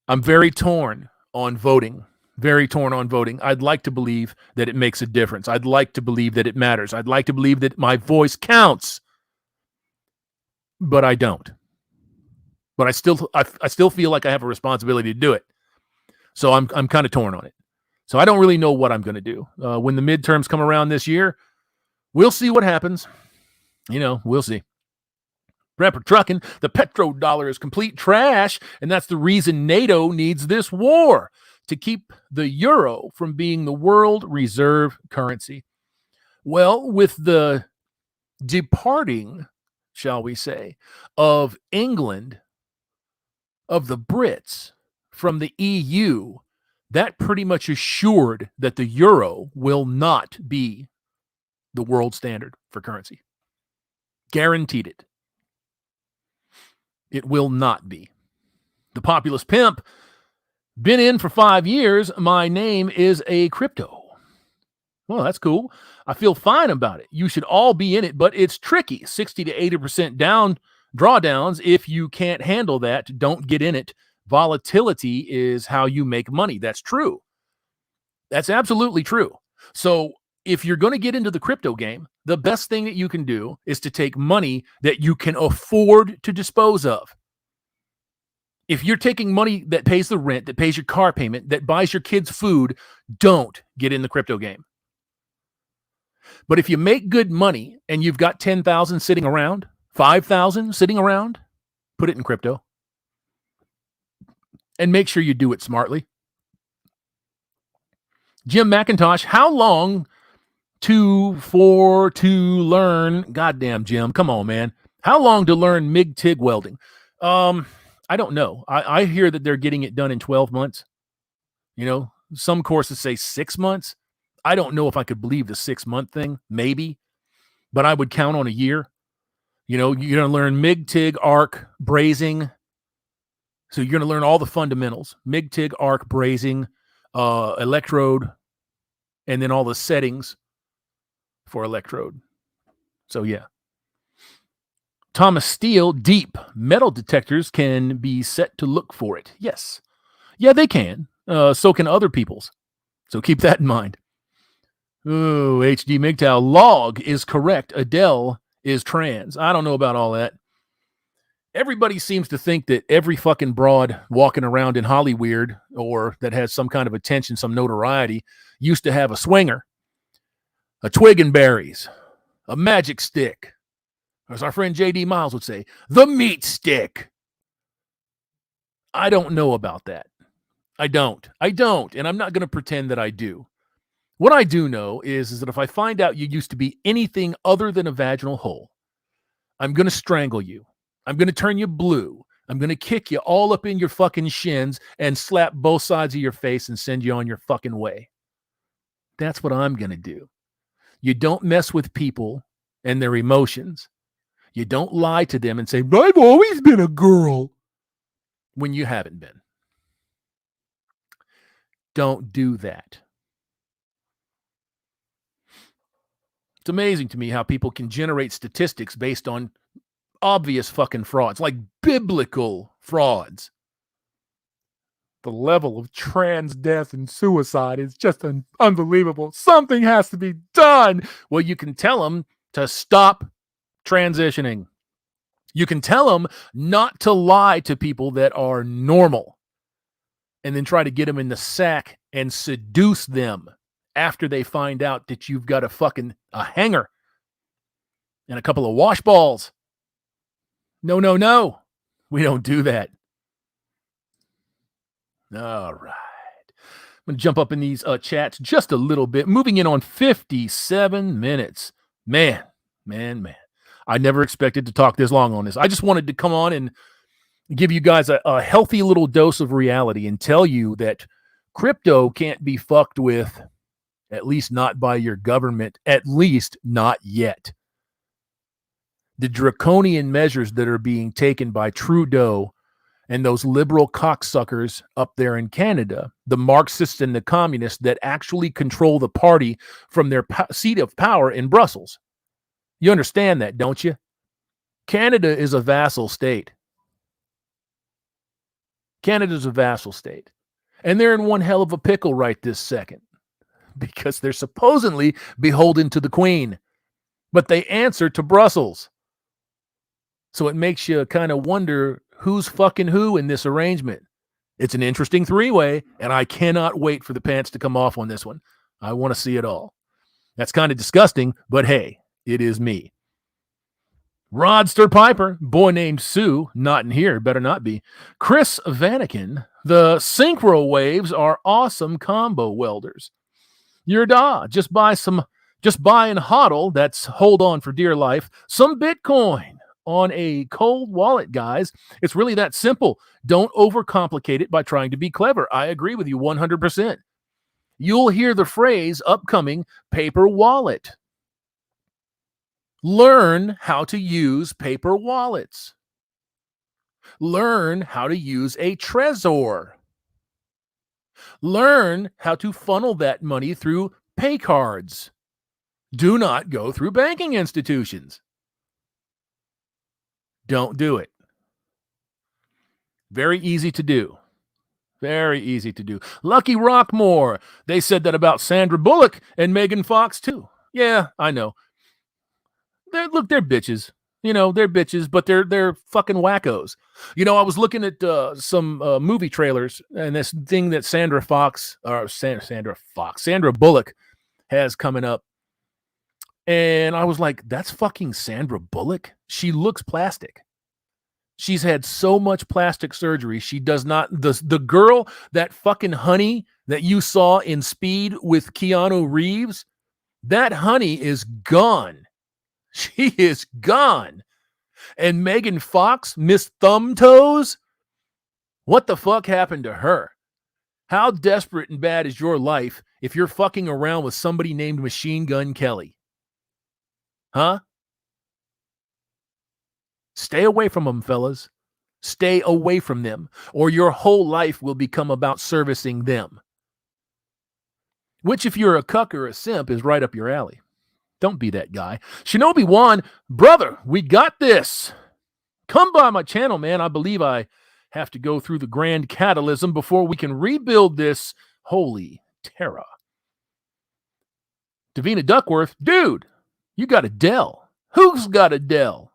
I'm very torn on voting. Very torn on voting. I'd like to believe that it makes a difference. I'd like to believe that it matters. I'd like to believe that my voice counts, but I don't. But I still feel like I have a responsibility to do it. So I'm kind of torn on it. So I don't really know what I'm going to do. When the midterms come around this year, we'll see what happens. We'll see. Prepper Trucking, the petrodollar is complete trash, and that's the reason NATO needs this war, to keep the euro from being the world reserve currency. Well, with the departing, shall we say, of England, of the Brits from the EU, that pretty much assured that the euro will not be the world standard for currency. Guaranteed it. It will not be. The populist pimp, been in for 5 years. My name is a crypto. Well, that's cool. I feel fine about it. You should all be in it, but it's tricky. 60 to 80% down drawdowns. If you can't handle that, don't get in it. Volatility is how you make money. That's true. That's absolutely true. So if you're going to get into the crypto game, the best thing that you can do is to take money that you can afford to dispose of. If you're taking money that pays the rent, that pays your car payment, that buys your kids food, don't get in the crypto game. But if you make good money and you've got 10,000 sitting around, 5,000 sitting around, put it in crypto. And make sure you do it smartly. Jim McIntosh, how long to learn. Goddamn, Jim. Come on, man. How long to learn MIG TIG welding? I don't know. I hear that they're getting it done in 12 months. You know, some courses say 6 months. I don't know if I could believe the 6-month thing, maybe, but I would count on a year. You know, you're going to learn MIG, TIG, arc, brazing. So you're going to learn all the fundamentals, MIG, TIG, arc, brazing, electrode, and then all the settings for electrode. So yeah. Thomas Steele, deep metal detectors can be set to look for it. Yes. Yeah, they can. So can other people's. So keep that in mind. Ooh, HD MGTOW. Log is correct. Adele is trans. I don't know about all that. Everybody seems to think that every fucking broad walking around in Hollyweird or that has some kind of attention, some notoriety, used to have a swinger, a twig and berries, a magic stick. As our friend J.D. Miles would say, the meat stick. I don't know about that. I don't. And I'm not going to pretend that I do. What I do know is that if I find out you used to be anything other than a vaginal hole, I'm going to strangle you. I'm going to turn you blue. I'm going to kick you all up in your fucking shins and slap both sides of your face and send you on your fucking way. That's what I'm going to do. You don't mess with people and their emotions. You don't lie to them and say, I've always been a girl, when you haven't been. Don't do that. It's amazing to me how people can generate statistics based on obvious fucking frauds, like biblical frauds. The level of trans death and suicide is just unbelievable. Something has to be done. Well, you can tell them to stop transitioning. You can tell them not to lie to people that are normal and then try to get them in the sack and seduce them after they find out that you've got a hanger and a couple of wash balls. No. We don't do that. All right. I'm going to jump up in these chats just a little bit. Moving in on 57 minutes. Man. I never expected to talk this long on this. I just wanted to come on and give you guys a healthy little dose of reality and tell you that crypto can't be fucked with, at least not by your government, at least not yet. The draconian measures that are being taken by Trudeau and those liberal cocksuckers up there in Canada, the Marxists and the communists that actually control the party from their seat of power in Brussels. You understand that, don't you? Canada is a vassal state. Canada's a vassal state. And they're in one hell of a pickle right this second because they're supposedly beholden to the Queen, but they answer to Brussels. So it makes you kind of wonder who's fucking who in this arrangement. It's an interesting three-way, and I cannot wait for the pants to come off on this one. I want to see it all. That's kind of disgusting, but hey, it is me. Rodster Piper, boy named Sue, not in here, better not be. Chris Vanakin, the Synchro Waves are awesome combo welders. Your da, just buy and hodl, that's hold on for dear life, some Bitcoin on a cold wallet, guys. It's really that simple. Don't overcomplicate it by trying to be clever. I agree with you 100%. You'll hear the phrase upcoming paper wallet. Learn how to use paper wallets. Learn how to use a Trezor. Learn how to funnel that money through pay cards. Do not go through banking institutions. Don't do it. Very easy to do. Very easy to do. Lucky Rockmore. They said that about Sandra Bullock and Megan Fox too. Yeah, I know. They're bitches. You know, they're bitches, but they're fucking wackos. You know, I was looking at some movie trailers and this thing that Sandra Bullock has coming up. And I was like, that's fucking Sandra Bullock. She looks plastic. She's had so much plastic surgery. She does not, the girl, that fucking honey that you saw in Speed with Keanu Reeves, That honey is gone. She is gone. And Megan Fox, Miss Thumbtoes, what the fuck happened to her? How desperate and bad is your life if you're fucking around with somebody named Machine Gun Kelly? Huh? Stay away from them, fellas. Stay away from them, or your whole life will become about servicing them. Which, if you're a cuck or a simp, is right up your alley. Don't be that guy. Shinobi Wan, brother, we got this. Come by my channel, man. I believe I have to go through the grand catalysm before we can rebuild this holy terra. Davina Duckworth, dude, you got Adele. Who's got Adele?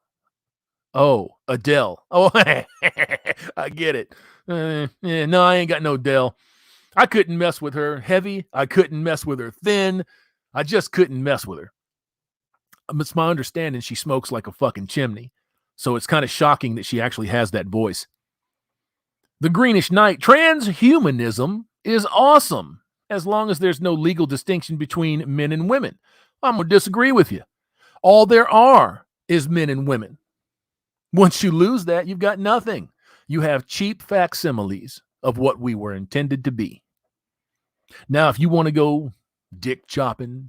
Oh, Adele. Oh, I get it. No, I ain't got no Adele. I couldn't mess with her heavy. I couldn't mess with her thin. I just couldn't mess with her. It's my understanding she smokes like a fucking chimney. So it's kind of shocking that she actually has that voice. The Greenish Knight, transhumanism is awesome as long as there's no legal distinction between men and women. I'm going to disagree with you. All there are is men and women. Once you lose that, you've got nothing. You have cheap facsimiles of what we were intended to be. Now, if you want to go dick chopping,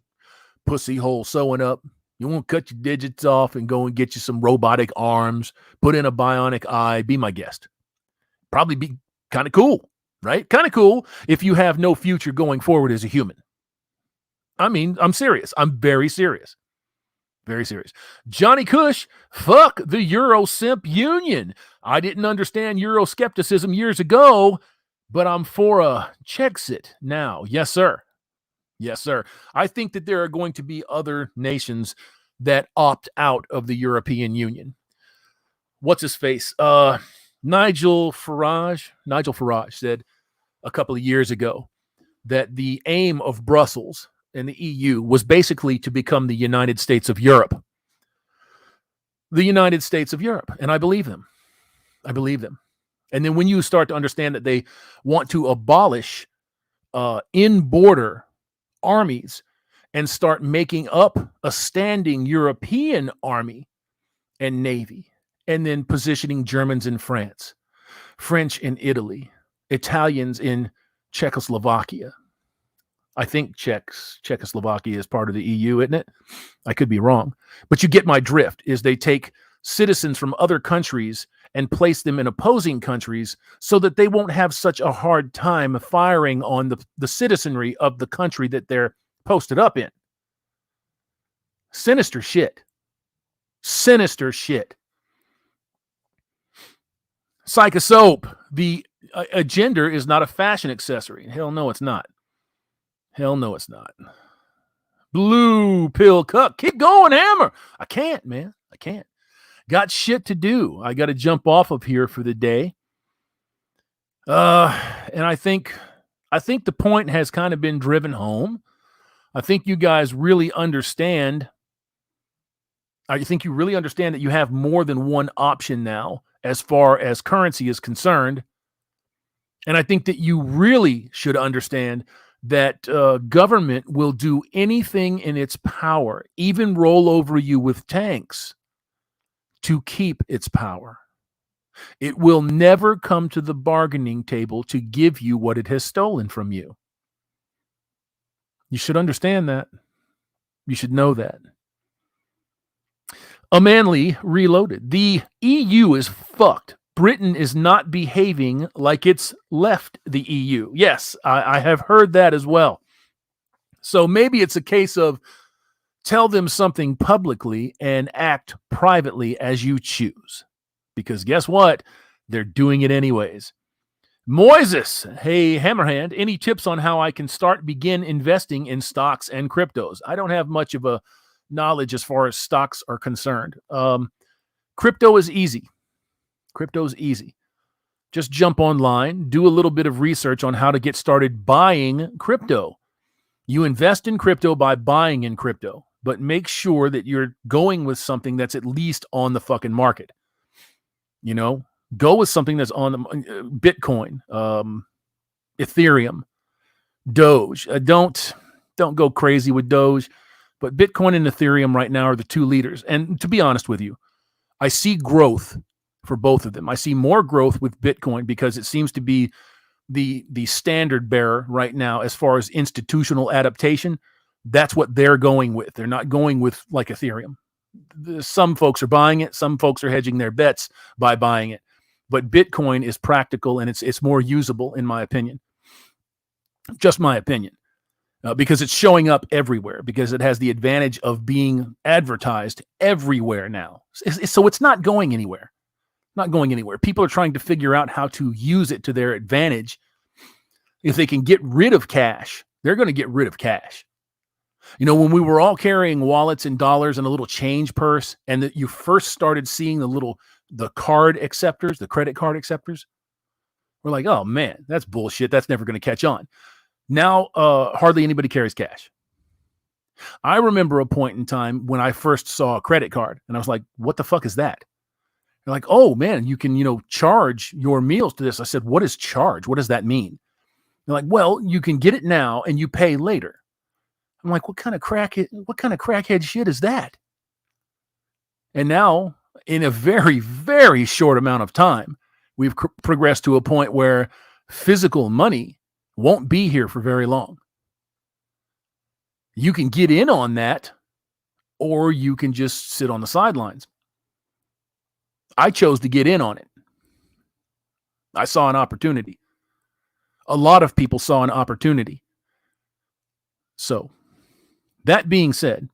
pussy hole sewing up, you want to cut your digits off and go and get you some robotic arms, put in a bionic eye, be my guest. Probably be kind of cool, right? Kind of cool if you have no future going forward as a human. I mean, I'm serious. I'm very serious. Very serious. Johnny Cush, fuck the Euro-simp union. I didn't understand Euroscepticism years ago, but I'm for a Czechsit now. Yes, sir. Yes, sir. I think that there are going to be other nations that opt out of the European Union. What's his face? Nigel Farage said a couple of years ago that the aim of Brussels and the EU was basically to become the United States of Europe. The United States of Europe. And I believe them. I believe them. And then when you start to understand that they want to abolish in-border armies and start making up a standing European army and navy, and then positioning Germans in France, French in Italy, Italians in Czechoslovakia. I think Czechoslovakia is part of the EU, isn't it? I could be wrong. But you get my drift, is they take citizens from other countries and place them in opposing countries so that they won't have such a hard time firing on the citizenry of the country that they're posted up in. Sinister shit. Sinister shit. Psychosoap, a gender is not a fashion accessory. Hell no, it's not. Hell no, it's not. Blue pill cuck. Keep going, Hammer. I can't, man. I can't. Got shit to do. I got to jump off of here for the day. And I think the point has kind of been driven home. I think you guys really understand. I think you really understand that you have more than one option now as far as currency is concerned. And I think that you really should understand that government will do anything in its power, even roll over you with tanks, to keep its power. It will never come to the bargaining table to give you what it has stolen from you. You should understand that. You should know that. A Manly Reloaded. The EU is fucked. Britain is not behaving like it's left the EU. Yes, I have heard that as well. So maybe it's a case of tell them something publicly and act privately as you choose. Because guess what? They're doing it anyways. Moises, hey, Hammerhand, any tips on how I can begin investing in stocks and cryptos? I don't have much of a knowledge as far as stocks are concerned. Crypto is easy. Crypto is easy. Just jump online, do a little bit of research on how to get started buying crypto. You invest in crypto by buying in crypto, but make sure that you're going with something that's at least on the fucking market. You know, go with something that's on the Bitcoin, Ethereum, Doge. Don't go crazy with Doge. But Bitcoin and Ethereum right now are the two leaders. And to be honest with you, I see growth for both of them. I see more growth with Bitcoin because it seems to be the standard bearer right now as far as institutional adaptation. That's what they're going with. They're not going with like Ethereum. Some folks are buying it. Some folks are hedging their bets by buying it. But Bitcoin is practical and it's more usable, in my opinion. Just my opinion. Because it's showing up everywhere, because it has the advantage of being advertised everywhere now. So it's not going anywhere. Not going anywhere. People are trying to figure out how to use it to their advantage. If they can get rid of cash, they're going to get rid of cash. You know, when we were all carrying wallets and dollars and a little change purse, and that you first started seeing the card acceptors, the credit card acceptors, we're like, oh man, that's bullshit. That's never going to catch on. Now, hardly anybody carries cash. I remember a point in time when I first saw a credit card, and I was like, what the fuck is that? They're like, oh man, you can, charge your meals to this. I said, what is charge? What does that mean? They're like, well, you can get it now and you pay later. I'm like, what kind of crackhead shit is that? And now, in a very, very short amount of time, we've progressed to a point where physical money won't be here for very long. You can get in on that, or you can just sit on the sidelines. I chose to get in on it. I saw an opportunity. A lot of people saw an opportunity. So, that being said,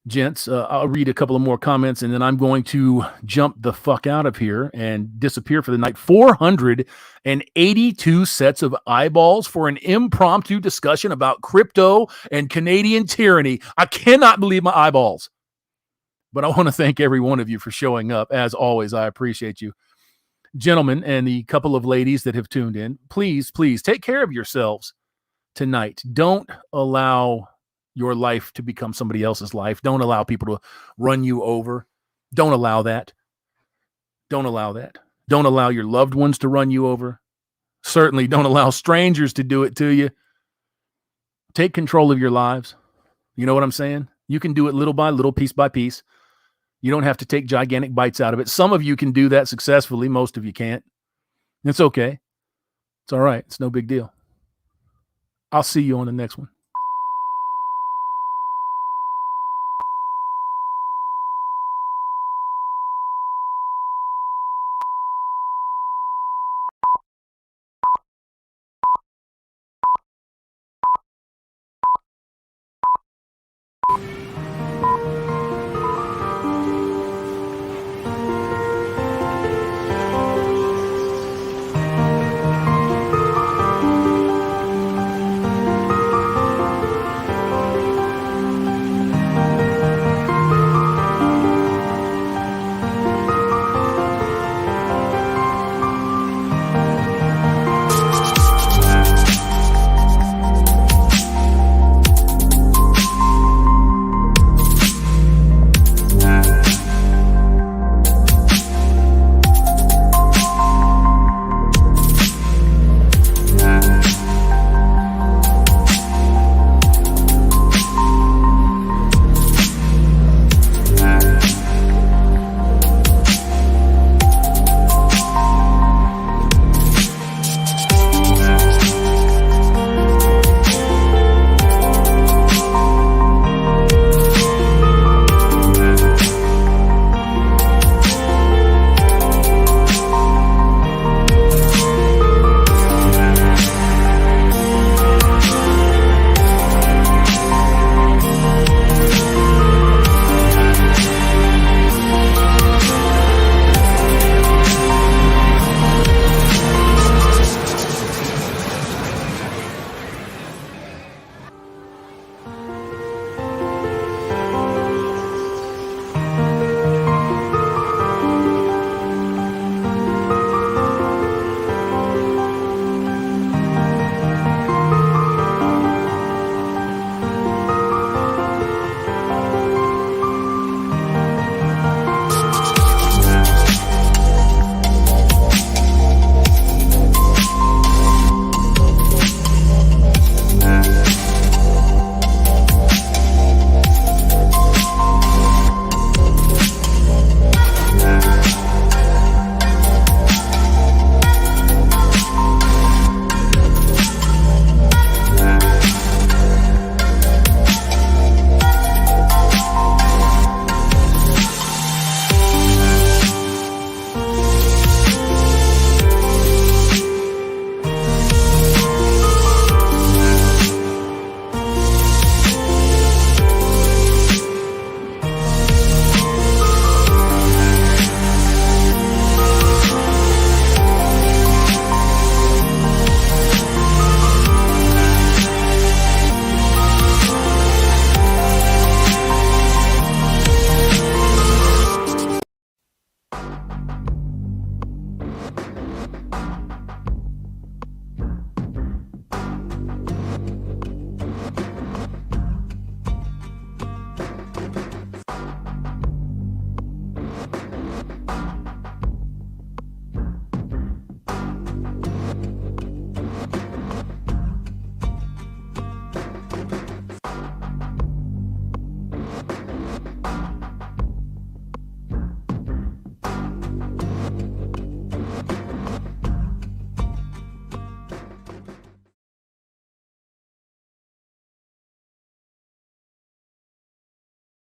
gents, I'll read a couple of more comments and then I'm going to jump the fuck out of here and disappear for the night. 482 sets of eyeballs for an impromptu discussion about crypto and Canadian tyranny. I cannot believe my eyeballs. But I want to thank every one of you for showing up. As always, I appreciate you. Gentlemen, and the couple of ladies that have tuned in, please take care of yourselves tonight. Don't allow your life to become somebody else's life. Don't allow people to run you over. Don't allow that. Don't allow that. Don't allow your loved ones to run you over. Certainly don't allow strangers to do it to you. Take control of your lives. You know what I'm saying? You can do it little by little, piece by piece. You don't have to take gigantic bites out of it. Some of you can do that successfully. Most of you can't. It's okay. It's all right. It's no big deal. I'll see you on the next one.